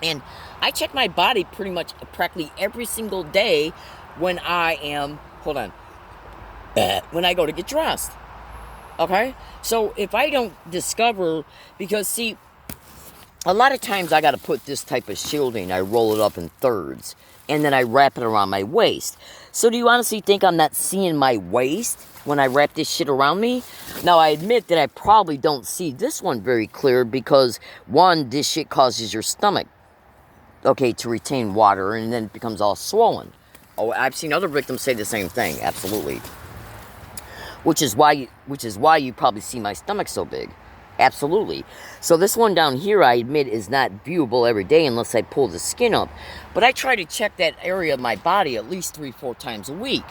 And I check my body pretty much practically every single day when I am, when I go to get dressed. Okay? So if I don't discover, because see, a lot of times I got to put this type of shielding, I roll it up in thirds, and then I wrap it around my waist. So do you honestly think I'm not seeing my waist when I wrap this shit around me. Now, I admit that I probably don't see this one very clear because, one, this shit causes your stomach, okay, to retain water, and then it becomes all swollen. Oh, I've seen other victims say the same thing, absolutely. Which is why you probably see my stomach so big. Absolutely. So this one down here, I admit, is not viewable every day unless I pull the skin up. But I try to check that area of my body at least 3-4 times a week.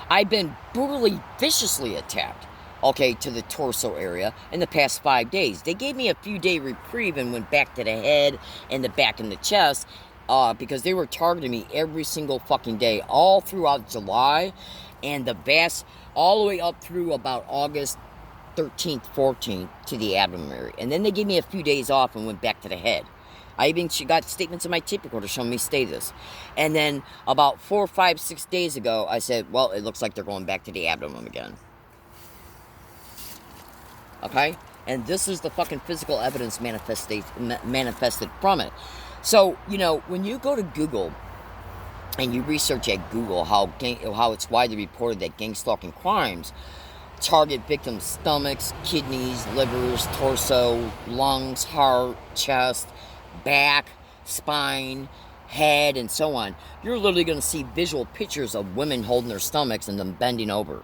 I've been brutally, viciously attacked, okay, to the torso area in the past 5 days. They gave me a few-day reprieve and went back to the head and the back and the chest because they were targeting me every single fucking day, all throughout July, and all the way up through about August 13th, 14th to the abdomen area. And then they gave me a few days off and went back to the head. I even got statements in my tape recorder showing me status. And then about 4, 5, 6 days ago, I said, well, it looks like they're going back to the abdomen again. Okay? And this is the fucking physical evidence manifested from it. So, you know, when you go to Google and you research at Google how it's widely reported that gang-stalking crimes target victims' stomachs, kidneys, livers, torso, lungs, heart, chest, back, spine, head, and so on, you're literally going to see visual pictures of women holding their stomachs and them bending over.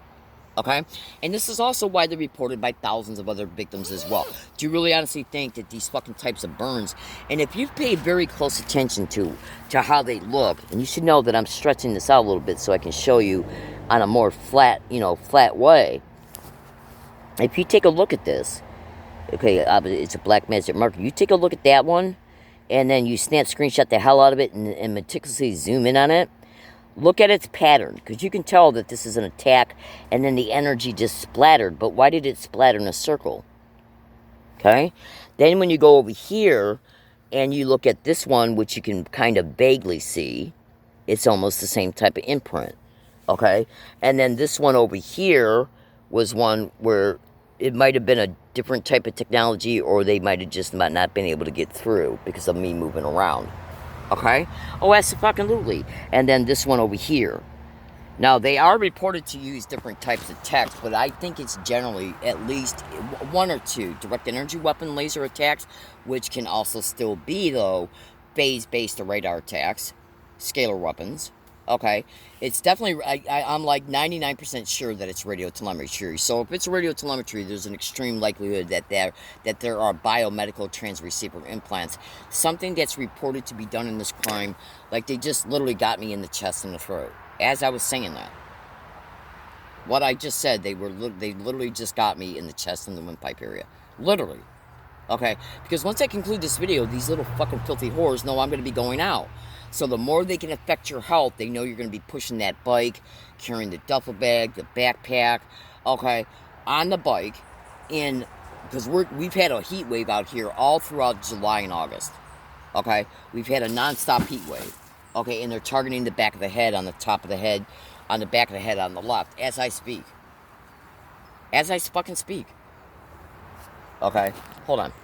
Okay? And this is also widely reported by thousands of other victims as well. Do you really honestly think that these fucking types of burns, and if you've paid very close attention to how they look, and you should know that I'm stretching this out a little bit so I can show you on a more flat, flat way. If you take a look at this, okay, it's a Blackmagic marker. You take a look at that one, and then you screenshot the hell out of it and meticulously zoom in on it. Look at its pattern, because you can tell that this is an attack, and then the energy just splattered. But why did it splatter in a circle? Okay? Then when you go over here, and you look at this one, which you can kind of vaguely see, it's almost the same type of imprint. Okay? And then this one over here was one where it might have been a different type of technology, or they might have just not been able to get through because of me moving around. Okay? Oh, absolutely. And then this one over here. Now, they are reported to use different types of text, but I think it's generally at least 1 or 2 direct energy weapon laser attacks, which can also still be, though, phase-based radar attacks, scalar weapons. Okay, it's definitely, I'm like 99% sure that it's radio telemetry. So if it's radio telemetry, there's an extreme likelihood that there are biomedical transreceiver implants. Something that's reported to be done in this crime, like they just literally got me in the chest and the throat. As I was saying that, what I just said, they literally just got me in the chest and the windpipe area. Literally. Okay, because once I conclude this video, these little fucking filthy whores know I'm going to be going out. So the more they can affect your health, they know you're going to be pushing that bike, carrying the duffel bag, the backpack, okay, on the bike, because we've had a heat wave out here all throughout July and August, okay? We've had a non-stop heat wave, okay, and they're targeting the back of the head, on the top of the head, on the back of the head on the left, as I speak. As I fucking speak. Okay, hold on.